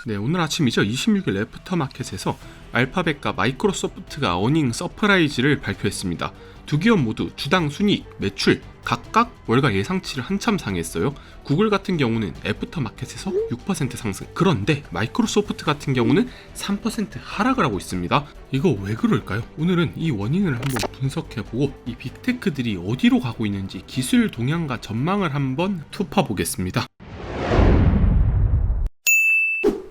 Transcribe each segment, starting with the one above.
네, 오늘 아침이죠. 26일 애프터마켓에서 알파벳과 마이크로소프트가 어닝 서프라이즈를 발표했습니다. 두 기업 모두 주당 순이익, 매출 각각 월가 예상치를 한참 상회했어요. 구글 같은 경우는 애프터마켓에서 6% 상승, 그런데 마이크로소프트 같은 경우는 3% 하락을 하고 있습니다. 이거 왜 그럴까요? 오늘은 이 원인을 한번 분석해보고 이 빅테크들이 어디로 가고 있는지 기술 동향과 전망을 한번 투파보겠습니다.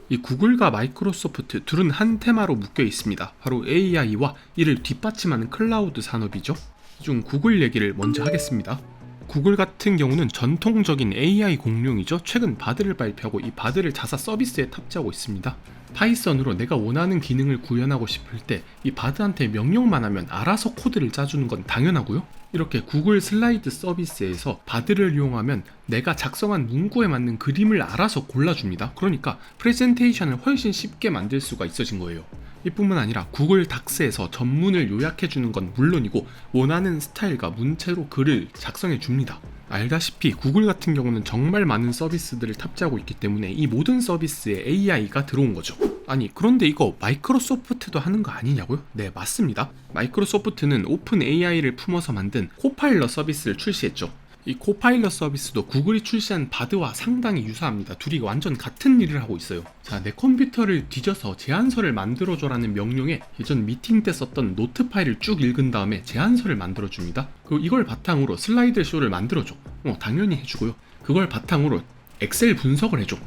이 구글과 마이크로소프트 둘은 한 테마로 묶여 있습니다. 바로 AI와 이를 뒷받침하는 클라우드 산업이죠. 이 중 구글 얘기를 먼저 하겠습니다. 구글 같은 경우는 전통적인 AI 공룡이죠. 최근 바드를 발표하고 이 바드를 자사 서비스에 탑재하고 있습니다. 파이썬으로 내가 원하는 기능을 구현하고 싶을 때 이 바드한테 명령만 하면 알아서 코드를 짜주는 건 당연하고요. 이렇게 구글 슬라이드 서비스에서 바드를 이용하면 내가 작성한 문구에 맞는 그림을 알아서 골라줍니다. 그러니까 프레젠테이션을 훨씬 쉽게 만들 수가 있어진 거예요. 이뿐만 아니라 구글 닥스에서 전문을 요약해주는 건 물론이고 원하는 스타일과 문체로 글을 작성해줍니다. 알다시피 구글 같은 경우는 정말 많은 서비스들을 탑재하고 있기 때문에 이 모든 서비스에 AI가 들어온 거죠. 아니, 그런데 이거 마이크로소프트도 하는 거 아니냐고요? 네, 맞습니다. 마이크로소프트는 오픈 AI를 품어서 만든 코파일럿 서비스를 출시했죠. 이 코파일럿 서비스도 구글이 출시한 바드와 상당히 유사합니다. 둘이 완전 같은 일을 하고 있어요. 자, 내 컴퓨터를 뒤져서 제안서를 만들어줘라는 명령에 예전 미팅 때 썼던 노트 파일을 쭉 읽은 다음에 제안서를 만들어줍니다. 그리고 이걸 바탕으로 슬라이드 쇼를 만들어줘. 당연히 해주고요. 그걸 바탕으로 엑셀 분석을 해줘.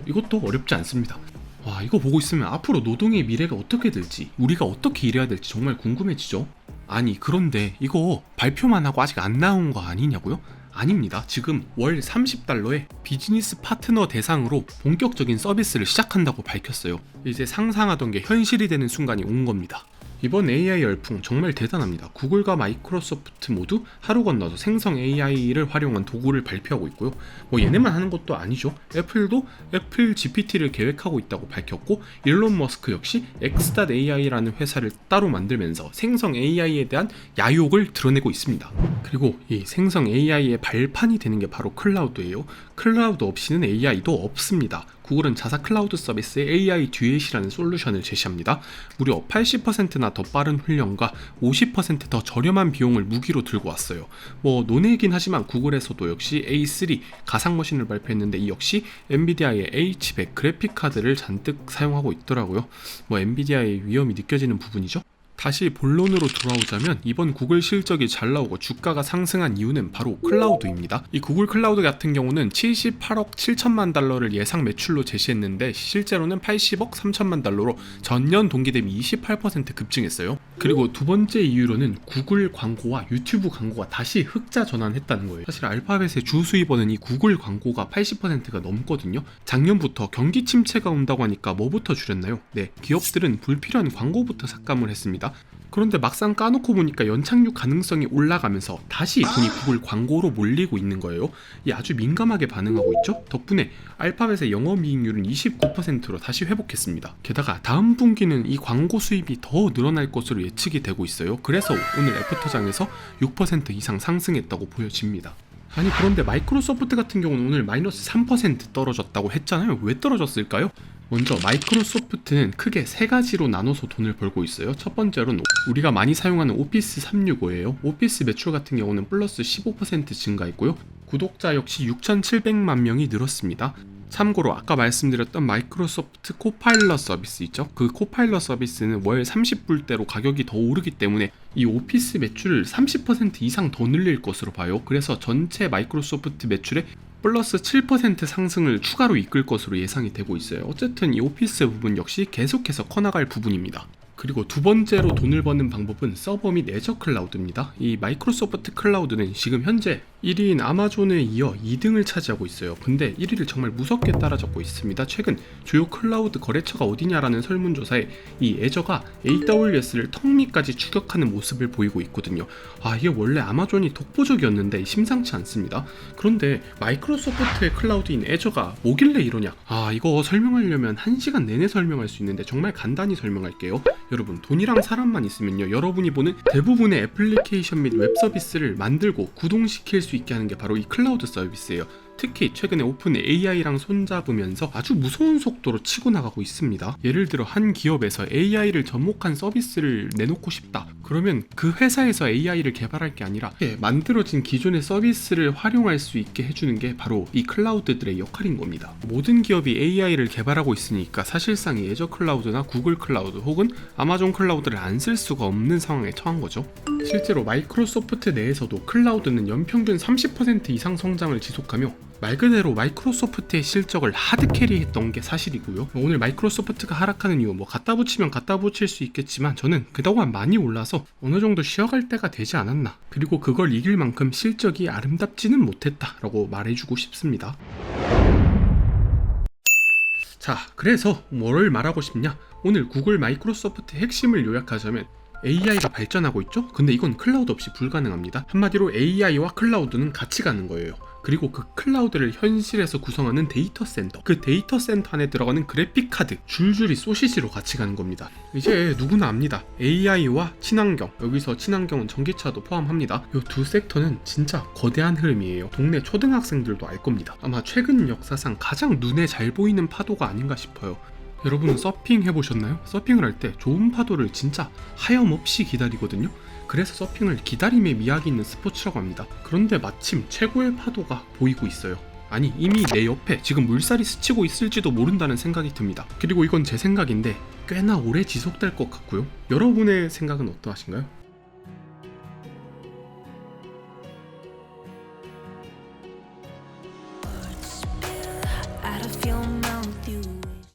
이것도 어렵지 않습니다. 와, 이거 보고 있으면 앞으로 노동의 미래가 어떻게 될지, 우리가 어떻게 일해야 될지 정말 궁금해지죠? 아니, 그런데 이거 발표만 하고 아직 안 나온 거 아니냐고요? 아닙니다. 지금 월 $30에 비즈니스 파트너 대상으로 본격적인 서비스를 시작한다고 밝혔어요. 이제 상상하던 게 현실이 되는 순간이 온 겁니다. 이번 AI 열풍 정말 대단합니다. 구글과 마이크로소프트 모두 하루 건너서 생성 AI를 활용한 도구를 발표하고 있고요. 얘네만 하는 것도 아니죠. 애플도 애플 GPT를 계획하고 있다고 밝혔고, 일론 머스크 역시 X.AI라는 회사를 따로 만들면서 생성 AI에 대한 야욕을 드러내고 있습니다. 그리고 이 생성 AI의 발판이 되는 게 바로 클라우드예요. 클라우드 없이는 AI도 없습니다. 구글은 자사 클라우드 서비스의 AI 듀엣이라는 솔루션을 제시합니다. 무려 80%나 더 빠른 훈련과 50% 더 저렴한 비용을 무기로 들고 왔어요. 논외이긴 하지만 구글에서도 역시 A3 가상머신을 발표했는데 이 역시 엔비디아의 H100 그래픽카드를 잔뜩 사용하고 있더라고요. 엔비디아의 위험이 느껴지는 부분이죠. 다시 본론으로 돌아오자면 이번 구글 실적이 잘 나오고 주가가 상승한 이유는 바로 클라우드입니다. 이 구글 클라우드 같은 경우는 78억 7천만 달러를 예상 매출로 제시했는데 실제로는 80억 3천만 달러로 전년 동기 대비 28% 급증했어요. 그리고 두 번째 이유로는 구글 광고와 유튜브 광고가 다시 흑자 전환했다는 거예요. 사실 알파벳의 주 수입원은 이 구글 광고가 80%가 넘거든요. 작년부터 경기 침체가 온다고 하니까 뭐부터 줄였나요? 네, 기업들은 불필요한 광고부터 삭감을 했습니다. 그런데 막상 까놓고 보니까 연착륙 가능성이 올라가면서 다시 돈이 구글 광고로 몰리고 있는 거예요. 이 아주 민감하게 반응하고 있죠. 덕분에 알파벳의 영업이익률은 29%로 다시 회복했습니다. 게다가 다음 분기는 이 광고 수입이 더 늘어날 것으로 예측이 되고 있어요. 그래서 오늘 애프터장에서 6% 이상 상승했다고 보여집니다. 아니, 그런데 마이크로소프트 같은 경우는 오늘 마이너스 3% 떨어졌다고 했잖아요. 왜 떨어졌을까요? 먼저 마이크로소프트는 크게 세 가지로 나눠서 돈을 벌고 있어요. 첫 번째로는 우리가 많이 사용하는 오피스 365예요. 오피스 매출 같은 경우는 플러스 15% 증가했고요. 구독자 역시 6,700만 명이 늘었습니다. 참고로 아까 말씀드렸던 마이크로소프트 코파일럿 서비스 있죠? 그 코파일럿 서비스는 월 30불대로 가격이 더 오르기 때문에 이 오피스 매출을 30% 이상 더 늘릴 것으로 봐요. 그래서 전체 마이크로소프트 매출의 플러스 7% 상승을 추가로 이끌 것으로 예상이 되고 있어요. 어쨌든 이 오피스 부분 역시 계속해서 커나갈 부분입니다. 그리고 두 번째로 돈을 버는 방법은 서버 및 애저 클라우드입니다. 이 마이크로소프트 클라우드는 지금 현재 1위인 아마존에 이어 2등을 차지하고 있어요. 근데 1위를 정말 무섭게 따라잡고 있습니다. 최근 주요 클라우드 거래처가 어디냐라는 설문조사에 이 애저가 AWS를 턱 밑까지 추격하는 모습을 보이고 있거든요. 이게 원래 아마존이 독보적이었는데 심상치 않습니다. 그런데 마이크로소프트의 클라우드인 애저가 뭐길래 이러냐? 이거 설명하려면 1시간 내내 설명할 수 있는데 정말 간단히 설명할게요. 여러분, 돈이랑 사람만 있으면요, 여러분이 보는 대부분의 애플리케이션 및 웹 서비스를 만들고 구동시킬 수 있게 하는 게 바로 이 클라우드 서비스예요. 특히 최근에 오픈 AI랑 손잡으면서 아주 무서운 속도로 치고 나가고 있습니다. 예를 들어 한 기업에서 AI를 접목한 서비스를 내놓고 싶다. 그러면 그 회사에서 AI를 개발할 게 아니라 만들어진 기존의 서비스를 활용할 수 있게 해주는 게 바로 이 클라우드들의 역할인 겁니다. 모든 기업이 AI를 개발하고 있으니까 사실상 이 애저 클라우드나 구글 클라우드 혹은 아마존 클라우드를 안 쓸 수가 없는 상황에 처한 거죠. 실제로 마이크로소프트 내에서도 클라우드는 연평균 30% 이상 성장을 지속하며 말 그대로 마이크로소프트의 실적을 하드캐리했던 게 사실이고요. 오늘 마이크로소프트가 하락하는 이유 갖다 붙이면 갖다 붙일 수 있겠지만 저는 그동안 많이 올라서 어느 정도 쉬어갈 때가 되지 않았나, 그리고 그걸 이길 만큼 실적이 아름답지는 못했다라고 말해주고 싶습니다. 자, 그래서 뭘 말하고 싶냐? 오늘 구글 마이크로소프트 핵심을 요약하자면 AI가 발전하고 있죠? 근데 이건 클라우드 없이 불가능합니다. 한마디로 AI와 클라우드는 같이 가는 거예요. 그리고 그 클라우드를 현실에서 구성하는 데이터 센터, 그 데이터 센터 안에 들어가는 그래픽 카드, 줄줄이 소시지로 같이 가는 겁니다. 이제 누구나 압니다. AI와 친환경, 여기서 친환경은 전기차도 포함합니다. 이 두 섹터는 진짜 거대한 흐름이에요. 동네 초등학생들도 알 겁니다. 아마 최근 역사상 가장 눈에 잘 보이는 파도가 아닌가 싶어요. 여러분은 서핑 해보셨나요? 서핑을 할 때 좋은 파도를 진짜 하염없이 기다리거든요. 그래서 서핑을 기다림의 미학이 있는 스포츠라고 합니다. 그런데 마침 최고의 파도가 보이고 있어요. 아니, 이미 내 옆에 지금 물살이 스치고 있을지도 모른다는 생각이 듭니다. 그리고 이건 제 생각인데 꽤나 오래 지속될 것 같고요. 여러분의 생각은 어떠하신가요?